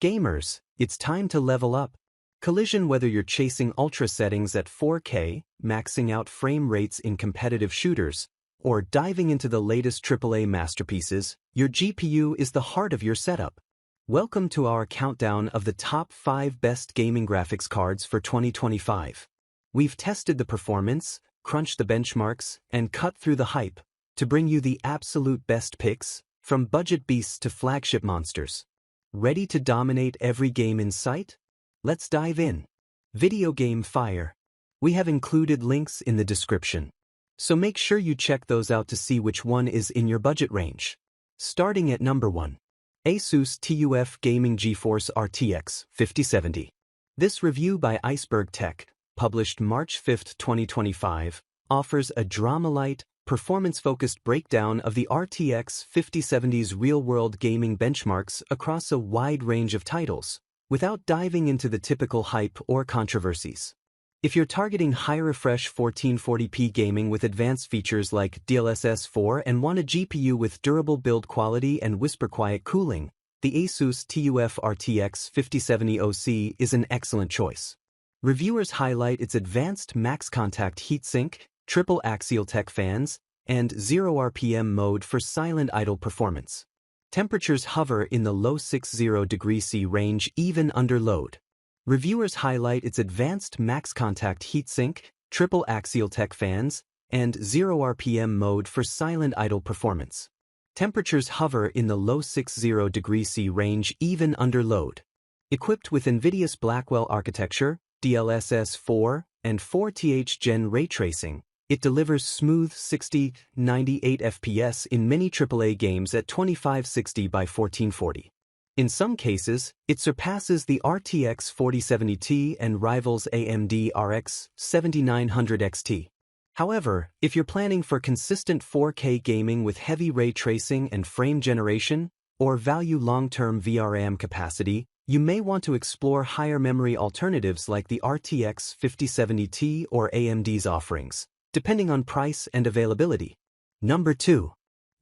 Gamers, it's time to level up. Collision. Whether you're chasing ultra settings at 4K, maxing out frame rates in competitive shooters, or diving into the latest AAA masterpieces, your GPU is the heart of your setup. Welcome to our countdown of the top 5 best gaming graphics cards for 2025. We've tested the performance, crunched the benchmarks, and cut through the hype to bring you the absolute best picks, from budget beasts to flagship monsters. Ready to dominate every game in sight? Let's dive in. Video game fire. We have included links in the description, so make sure you check those out to see which one is in your budget range. Starting at number 1. ASUS TUF Gaming GeForce RTX 5070. This review by Iceberg Tech, published March 5, 2025, offers a drama-light, performance-focused breakdown of the RTX 5070's real-world gaming benchmarks across a wide range of titles, without diving into the typical hype or controversies. If you're targeting high-refresh 1440p gaming with advanced features like DLSS 4 and want a GPU with durable build quality and whisper-quiet cooling, the ASUS TUF RTX 5070 OC is an excellent choice. Reviewers highlight its advanced max-contact heatsink, triple axial tech fans, and 0 RPM mode for silent idle performance. Temperatures hover in the low 60 degrees C range even under load. Reviewers highlight its advanced max-contact heatsink, triple axial tech fans, and 0 RPM mode for silent idle performance. Temperatures hover in the low 60 degrees C range even under load. Equipped with NVIDIA's Blackwell architecture, DLSS 4, and 4th Gen ray tracing, it delivers smooth 60-98 FPS in many AAA games at 2560 by 1440. In some cases, it surpasses the RTX 4070 Ti and rivals AMD RX 7900 XT. However, if you're planning for consistent 4K gaming with heavy ray tracing and frame generation, or value long-term VRAM capacity, you may want to explore higher memory alternatives like the RTX 5070 Ti or AMD's offerings, depending on price and availability. Number 2.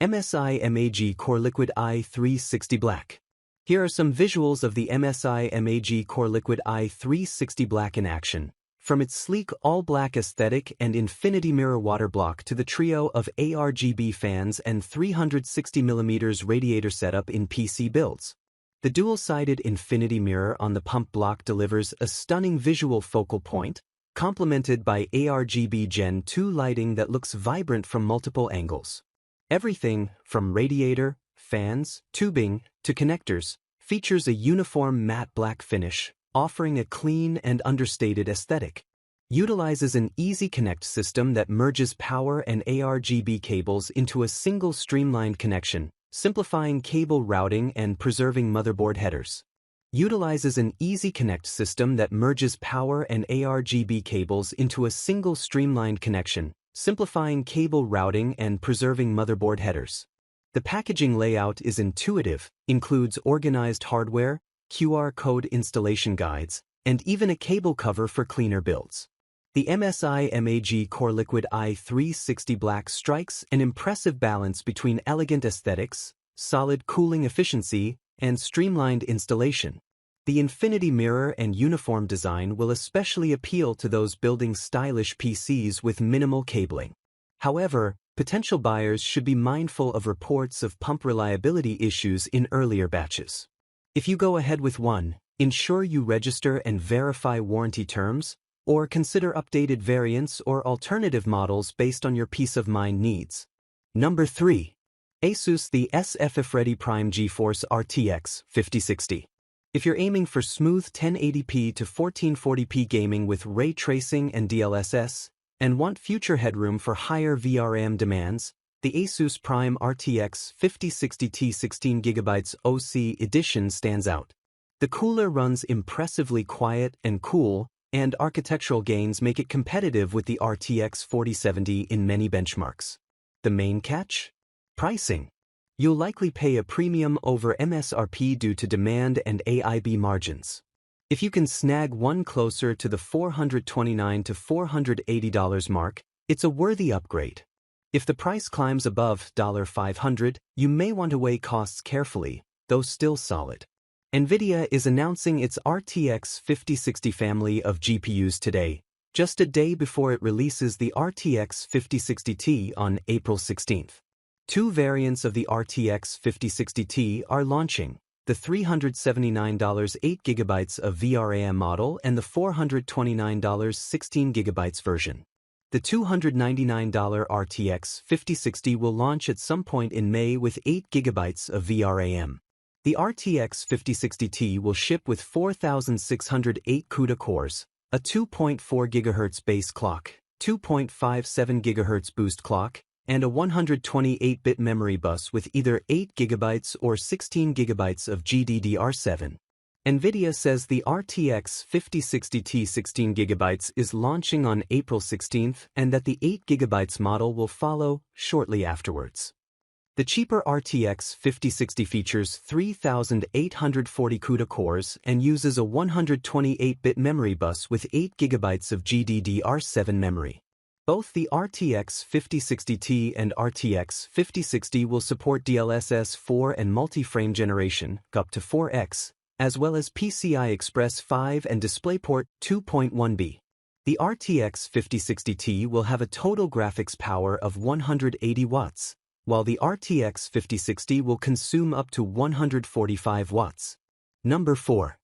MSI MAG CoreLiquid i360 Black. Here are some visuals of the MSI MAG CoreLiquid i360 Black in action, from its sleek all-black aesthetic and infinity mirror water block to the trio of ARGB fans and 360mm radiator setup in PC builds. The dual-sided infinity mirror on the pump block delivers a stunning visual focal point, complemented by ARGB Gen 2 lighting that looks vibrant from multiple angles. Everything, from radiator, fans, tubing, to connectors, features a uniform matte black finish, offering a clean and understated aesthetic. Utilizes an easy connect system that merges power and ARGB cables into a single streamlined connection, simplifying cable routing and preserving motherboard headers. Utilizes an easy connect system that merges power and ARGB cables into a single streamlined connection, simplifying cable routing and preserving motherboard headers. The packaging layout is intuitive, includes organized hardware, QR code installation guides, and even a cable cover for cleaner builds. The MSI MAG CoreLiquid i360 Black strikes an impressive balance between elegant aesthetics, solid cooling efficiency, and streamlined installation. The infinity mirror and uniform design will especially appeal to those building stylish PCs with minimal cabling. However, potential buyers should be mindful of reports of pump reliability issues in earlier batches. If you go ahead with one, ensure you register and verify warranty terms, or consider updated variants or alternative models based on your peace of mind needs. Number 3. ASUS the SFF-Ready Prime GeForce RTX 5060. If you're aiming for smooth 1080p to 1440p gaming with ray tracing and DLSS, and want future headroom for higher VRAM demands, the ASUS Prime RTX 5060 Ti 16GB OC edition stands out. The cooler runs impressively quiet and cool, and architectural gains make it competitive with the RTX 4070 in many benchmarks. The main catch? Pricing. You'll likely pay a premium over MSRP due to demand and AIB margins. If you can snag one closer to the $429 to $480 mark, it's a worthy upgrade. If the price climbs above $500, you may want to weigh costs carefully, though still solid. NVIDIA is announcing its RTX 5060 family of GPUs today, just a day before it releases the RTX 5060 Ti on April 16th. Two variants of the RTX 5060 Ti are launching, the $379 8GB of VRAM model and the $429 16GB version. The $299 RTX 5060 will launch at some point in May with 8GB of VRAM. The RTX 5060 Ti will ship with 4,608 CUDA cores, a 2.4 GHz base clock, 2.57 GHz boost clock, and a 128-bit memory bus with either 8 GB or 16 GB of GDDR7. NVIDIA says the RTX 5060 Ti 16 GB is launching on April 16th and that the 8 GB model will follow shortly afterwards. The cheaper RTX 5060 features 3,840 CUDA cores and uses a 128-bit memory bus with 8 GB of GDDR7 memory. Both the RTX 5060 Ti and RTX 5060 will support DLSS 4 and multi-frame generation, up to 4x, as well as PCI Express 5 and DisplayPort 2.1b. The RTX 5060 Ti will have a total graphics power of 180 watts, while the RTX 5060 will consume up to 145 watts. Number 4.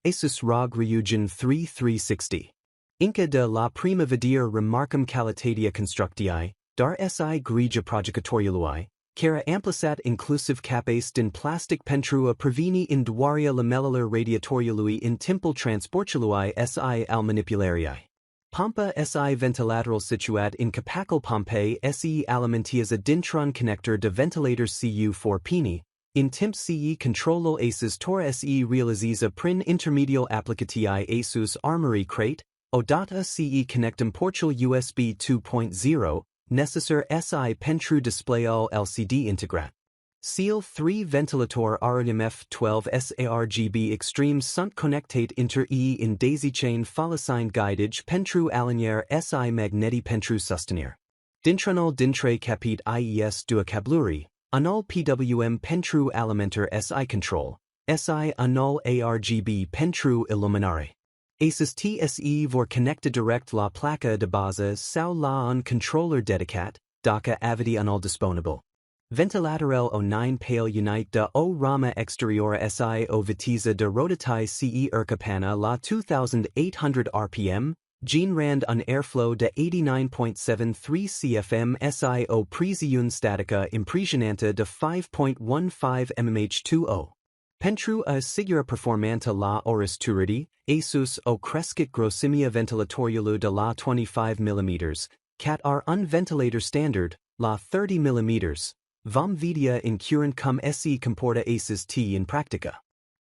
ASUS ROG RYUJIN III 360. Inca de la prima videre remarcam qualitatea constructii, dar si grija projectoriului, cara amplisat inclusive capes din plastic pentru a preveni induaria lamellular radiatoriului in timpul transportului si al manipularii. Pampa si ventilateral situat in capacal Pompei se alimentează dintr-un connector de ventilator cu4 pini, in timp ce controlul ASUS tor se realizează prin intermediul aplicatii ASUS Armoury Crate, odată ce connectum portul USB 2.0, necessar si pentru displayul LCD integrat. Seal 3 ventilator RMF 12 SARGB extremes sunt connectate inter in daisy chain folosine guidage pentru alinier si magneti pentru sustenir. Dintranul dintre capit IES dua cabluri, anul PWM pentru alimenter si control, si anul ARGB pentru illuminare. ASUS TSE vor connecta direct la placa de base sau la un controller dedicat, daca avidi anul disponible. Ventilatorel o 9 pale unite de o rama exterior si o vitiza de rotatai ce ercapana la 2800 rpm, generand un airflow de 89.73 cfm si o presiun statica impresionanta de 5.15 mmH2o. Pentru a sigura performanta la oristurity, ASUS o crescit grossimia ventilatoriului de la 25 mm, cat ar un ventilator standard, la 30 mm. Vom vedea in current cum se comporta ASUS T in practica.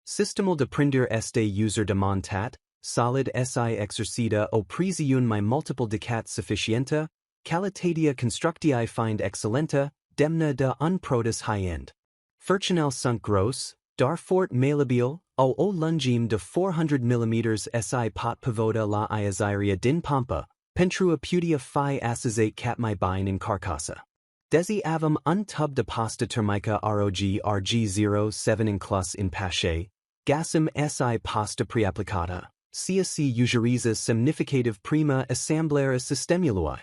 Sistemul de prender este user demontat, solid si exercita o presiun mai multiple decat sufficienta, qualitatea constructii find excellenta, demna de un produs high-end. Furchinel sunt gros, dar fort malabile, o lungime de 400 mm si pot pavoda la iaziria din pampa, pentru a putea fi assizate cat mai bine in carcassa. Desi avem un tub de pasta termica ROG-RG07 inclus in pache, gasum si pasta preapplicata, sia si usuriza significative prima assemblare sistemului.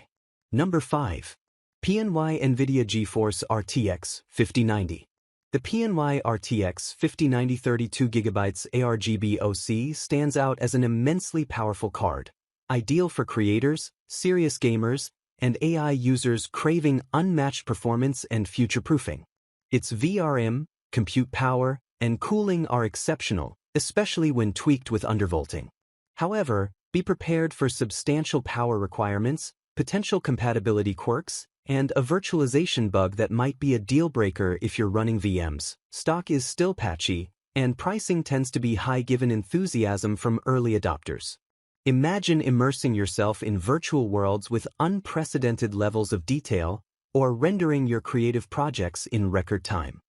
Number 5. PNY NVIDIA GeForce RTX 5090. The PNY RTX 5090 32GB ARGB OC stands out as an immensely powerful card, ideal for creators, serious gamers, and AI users craving unmatched performance and future-proofing. Its VRM, compute power, and cooling are exceptional, especially when tweaked with undervolting. However, be prepared for substantial power requirements, potential compatibility quirks, and a virtualization bug that might be a deal-breaker if you're running VMs. Stock is still patchy, and pricing tends to be high given enthusiasm from early adopters. Imagine immersing yourself in virtual worlds with unprecedented levels of detail, or rendering your creative projects in record time.